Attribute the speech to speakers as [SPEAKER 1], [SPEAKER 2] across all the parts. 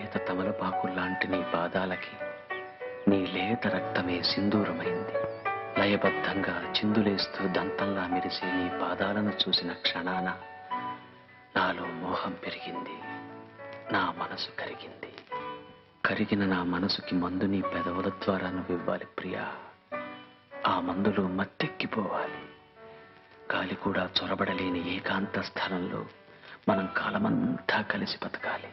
[SPEAKER 1] లేత తమలపాకు లాంటి నీ పాదాలకి నీ లేత రక్తమే సింధూరమైంది. లయబద్ధంగా చిందులేస్తూ దంతంలా మెరిసే నీ పాదాలను చూసిన క్షణాన నాలో మోహం పెరిగింది, నా మనసు కరిగింది. కరిగిన నా మనసుకి మందు నీ పెదవుల ద్వారా నువ్వు ఇవ్వాలి ప్రియా. ఆ మందులో మత్తెక్కిపోవాలి. గాలి కూడా చొరబడలేని ఏకాంత స్థలంలో మనం కాలమంతా కలిసి బతకాలి.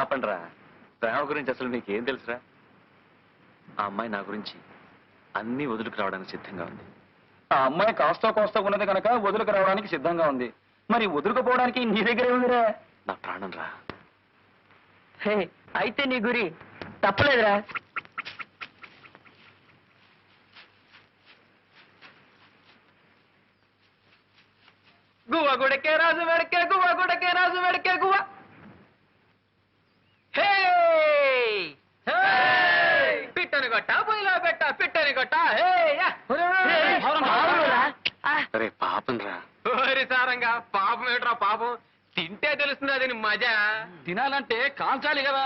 [SPEAKER 2] ఆపండ్రా. ప్రేమ గురించి అసలు నీకేం తెలుసురా? ఆ అమ్మాయి నా గురించి అన్ని వదులుకు రావడానికి సిద్ధంగా ఉంది.
[SPEAKER 3] ఆ అమ్మాయి కాస్త కోస్తా ఉన్నది కనుక వదులుకు రావడానికి సిద్ధంగా ఉంది. మరి వదులుకుపోవడానికి నీ దగ్గరే ఉందిరా.
[SPEAKER 2] నా ప్రాణం రా.
[SPEAKER 4] అయితే నీ గురి తప్పలేదురా. గువ్వ గుడకే రాజు వెడకే గువ్వ గుడకే రాజు వెడకే గువ్వ. పిట్టని కొట్ట పొయ్యిలో పెట్ట పిట్టని కొట్ట.
[SPEAKER 2] అరే పాపం రా.
[SPEAKER 4] సారంగా పాపం ఏట్రా పాపం. తింటే తెలుస్తుంది అది మజా.
[SPEAKER 3] తినాలంటే కాల్చాలి కదా.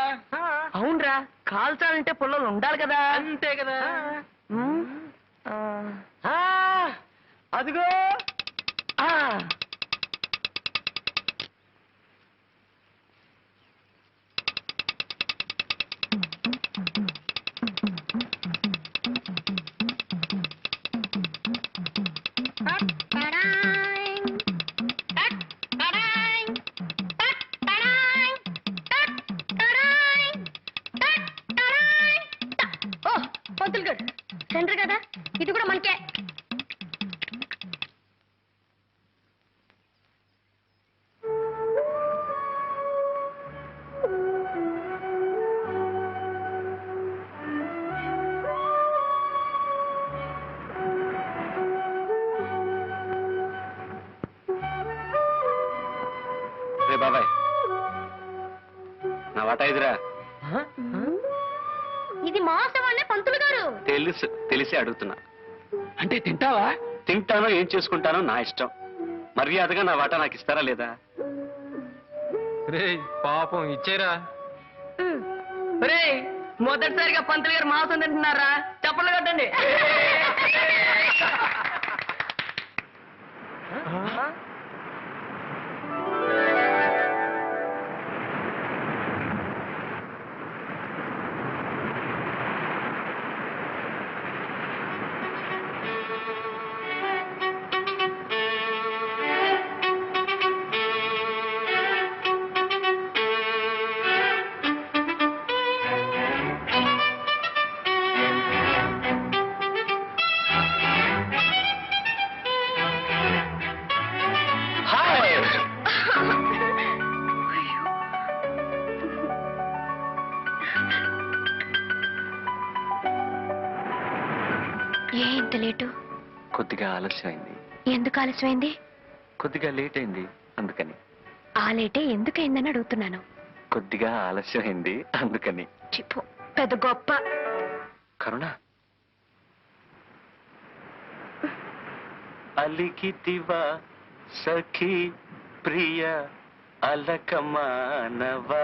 [SPEAKER 4] అవునరా, కాల్చాలంటే పుల్లలు ఉండాలి కదా. అంతే కదా. అదిగో పంతులు గారు సెంటర్ కదా, ఇది కూడా మనకే.
[SPEAKER 2] రే బాబాయ్, నా వాటా ఇదిరా.
[SPEAKER 5] ఇది మోసమనే పంతులు గారు.
[SPEAKER 2] తెలిసి అడుగుతున్నా.
[SPEAKER 3] అంటే తింటావా?
[SPEAKER 2] తింటానో ఏం చేసుకుంటానో నా ఇష్టం. మర్యాదగా నా వాటా నాకు ఇస్తారా లేదా?
[SPEAKER 4] రే పాపం ఇచ్చేరా. రే మొదటిసారిగా పంతులు గారు మాంసం తింటున్నారా? చప్పట్లు కట్టండి.
[SPEAKER 5] ఏ ఇంత లేటు?
[SPEAKER 2] కొద్దిగా ఆలస్యమైంది.
[SPEAKER 5] ఎందుకు ఆలస్యమైంది?
[SPEAKER 2] కొద్దిగా లేట్ అయింది అందుకని.
[SPEAKER 5] ఆ లేటే ఎందుకైందని అడుగుతున్నాను.
[SPEAKER 2] కొద్దిగా ఆలస్యమైంది అందుకని.
[SPEAKER 5] చిప్పు పెద్ద గొప్ప.
[SPEAKER 2] కరుణ, అలికితివా సఖీ ప్రియ అలకమానవా.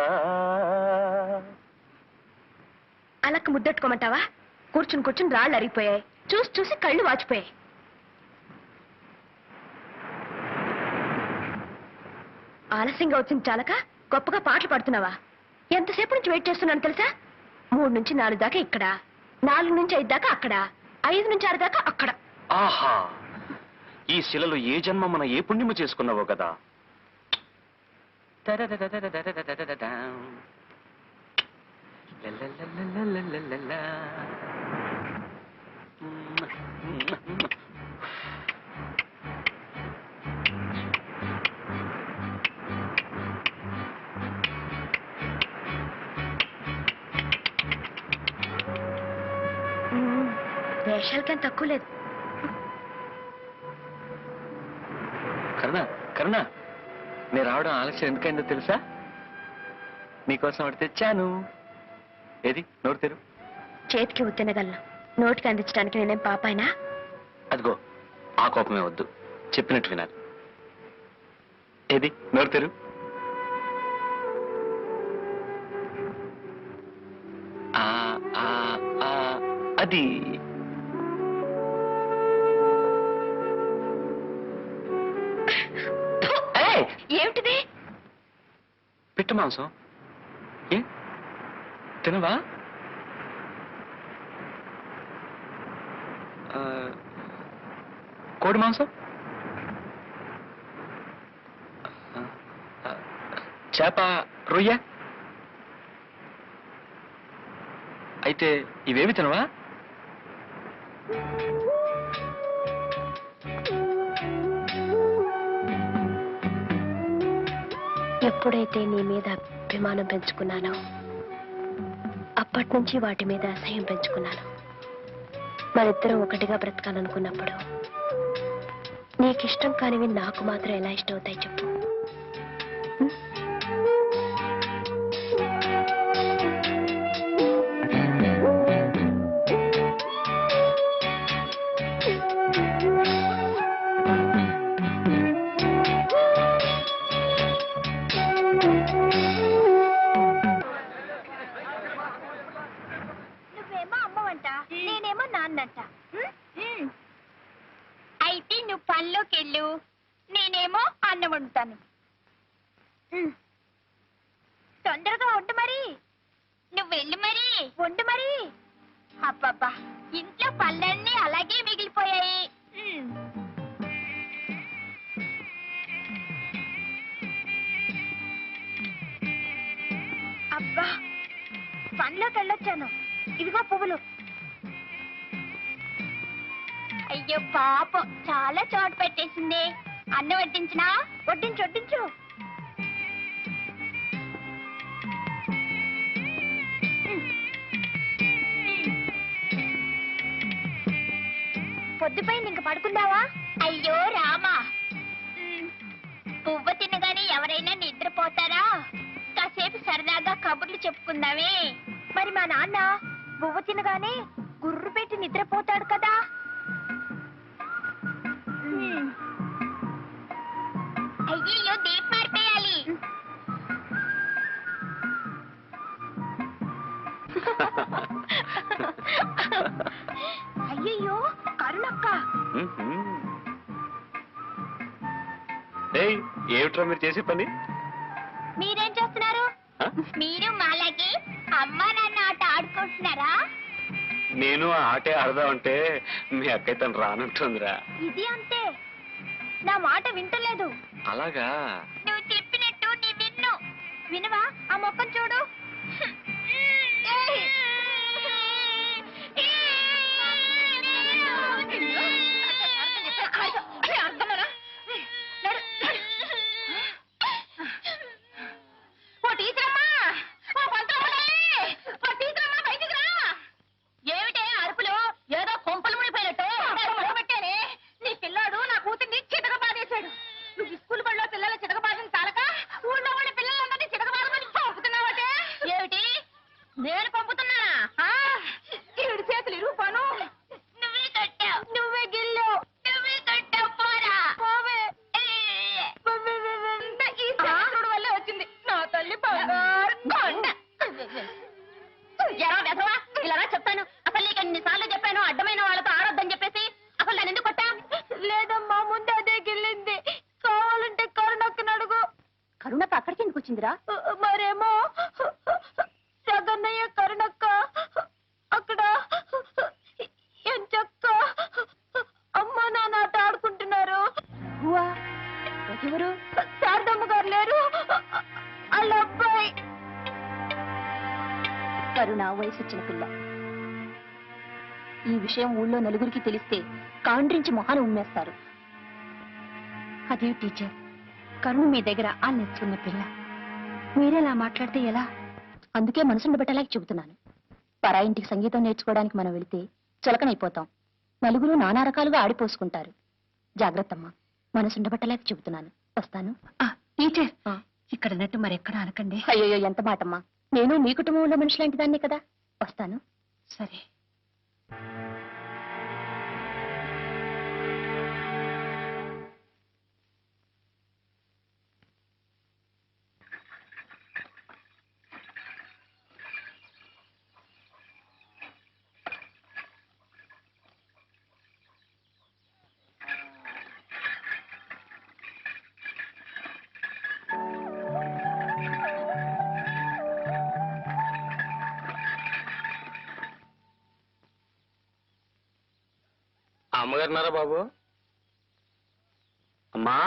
[SPEAKER 5] అలక్క ముద్దెట్టుకోమంటావా? కూర్చుని కూర్చుని రాళ్ళు అరిగిపోయాయి, చూసి చూసి కళ్ళు వాచిపోయాయి. ఆలస్యంగా వచ్చింది చాలక గొప్పగా పాటలు పాడుతున్నావా? ఎంతసేపు నుంచి వెయిట్ చేస్తున్నాను తెలుసా? 3 నుంచి 4 దాకా ఇక్కడ, 4 నుంచి 5 దాకా అక్కడ, 5 నుంచి 6 దాకా అక్కడ.
[SPEAKER 3] ఆహా, ఈ శిలలు ఏ జన్మ మన ఏ పుణ్యము చేసుకున్నావో కదా.
[SPEAKER 5] వేషాలకేం తక్కువ లేదు.
[SPEAKER 2] కరుణ, కరుణ, నేను రావడం ఆలస్యం ఎందుకైందో తెలుసా? నీకోసం ఒకటి తెచ్చాను. ఏది నోరు తెరు.
[SPEAKER 5] చేతికి ఉత్తినగలను, నోటికి అందించడానికి నేనేం పాపాయినా?
[SPEAKER 2] అదిగో ఆ కోపమే వద్దు, చెప్పినట్టు వినాలి. ఏది నోరు తెరు. ఆ, ఆ, ఆ, అది
[SPEAKER 5] ఏమిటిది?
[SPEAKER 2] పిట్ట మాంసం. ఏ తినవా? కోడి మాంసం, చేప, రొయ్య. అయితే ఇవేవి తినవా?
[SPEAKER 5] ఎప్పుడైతే నీ మీద అభిమానం పెంచుకున్నానో అప్పటి నుంచి వాటి మీద అసహ్యం పెంచుకున్నాను. మనిద్దరం ఒకటిగా బ్రతకాలనుకున్నప్పుడు నీకిష్టం కానివి నాకు మాత్రం ఎలా ఇష్టం అవుతాయి చెప్పు?
[SPEAKER 6] నువ్వేమో అమ్మవంట, నేనేమో నాన్నంట. అయితే నువ్వు పనిలోకి వెళ్ళు, నేనేమో అన్నం వండుతాను. తొందరగా వండు మరి. నువ్వు వెళ్ళు మరి, వండు మరి. అబ్బబ్బా, ఇంట్లో పళ్ళన్నీ అలాగే మిగిలిపోయాయి. అబ్బా, పనిలోకి వెళ్ళొచ్చాను. ఇదిగో పువ్వులు. అయ్యో పాపం, చాలా చోటు పెట్టేసింది. అన్నం వడ్డించినా? వడ్డించు వడ్డించు. పొద్దుపైన ఇంక పడుకుందావా? అయ్యో రామా, పువ్వు తినగానే ఎవరైనా నిద్రపోతారా? కాసేపు సరదాగా కబుర్లు చెప్పుకుందామే. మరి మా నాన్న పువ్వు తినగానే గుర్రు పెట్టి నిద్రపోతాడు కదా. అయ్యో, దీపం మారిపోయాలి. అయ్యయ్యో, కరుణక్క.
[SPEAKER 2] ఏమిట్రా మీరు చేసే పని?
[SPEAKER 6] మీరేం చేస్తున్నారు? మీరు మాలాగే అమ్మా నాన్న ఆట ఆడుకుంటున్నారా?
[SPEAKER 2] నేను ఆ ఆటే ఆడదామంటే మీ అక్కయ్య తను రానంటుందిరా.
[SPEAKER 6] ఇది అంతే, నా మాట వింటలేదు.
[SPEAKER 2] అలాగా?
[SPEAKER 6] నువ్వు చెప్పినట్టు నీ విన్ను. వినవా? ఆ మొక్కం చూడు. ఏమిటే అరుపులు? ఏదో కొంపలు మునిపోయినట్టు. నేను పంపుతున్నానా? ఈవిడ చేతులు ఇరుపాను. నువ్వే కట్టావు, నువ్వే గిల్లావు, నువ్వే కట్టావు. పోరా పోవే. ఈ శాస్త్రుడు వల్లే వచ్చింది నా తల్లి బంగారు కొండ. ఎలా వెధవా, ఇలా చెప్తాను. అసలు నీకు ఎన్నిసార్లు చెప్పాను అడ్డమైన వాళ్ళతో ఆడొద్దని చెప్పేసి. అసలు నేను ఎందుకు కొట్టా? లేదమ్మా, ముందు అదే గిల్లింది. కావాలంటే కరుణక్కని అడుగు. కరుణక్క అక్కడికి ఎందుకు వచ్చిందిరా? మరేమో జగన్నయ్య కరుణక్క అక్కడ ఎంచక్క అమ్మ నాన్న ఆట ఆడుకుంటున్నారు. ఎవరు? శారదమ్మ గారు లేరు, వాళ్ళ అబ్బాయి. కరుణ వయసు వచ్చిన పిల్ల. ఈ విషయం ఊళ్ళో నలుగురికి తెలిస్తే కాండ్రించి మొహాలు ఉమ్మేస్తారు. అదే టీచర్, కరుణ మీ దగ్గర ఆ నేర్చుకున్న పిల్ల. మీరేలా మాట్లాడితే ఎలా? అందుకే మనసుండబెట్టలేక చెబుతున్నాను. పరాయింటికి సంగీతం నేర్చుకోవడానికి మనం వెళితే చులకనైపోతాం. నలుగురు నానా రకాలుగా ఆడిపోసుకుంటారు. జాగ్రత్తమ్మా, మనసుండబెట్టలేక చెబుతున్నాను. వస్తాను. టీచర్, ఇక్కడ నట్టు మరెక్కడ అనకండి. అయ్యో, ఎంత మాటమ్మా. నేను మీ కుటుంబంలో మనిషి లాంటి దాన్నే కదా. వస్తాను. సరే.
[SPEAKER 3] అమ్మగారున్నారా బాబు? అమ్మా,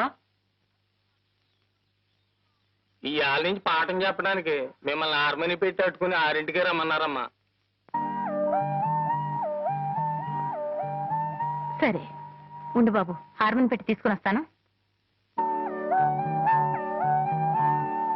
[SPEAKER 3] ఈ ఆళ్ళ నుంచి పాఠం చెప్పడానికి మిమ్మల్ని హార్మోని పెట్టి అట్టుకుని 6ంటికే రమ్మన్నారమ్మా.
[SPEAKER 5] సరే ఉండు బాబు, హార్మోన్ పెట్టి తీసుకుని వస్తాను.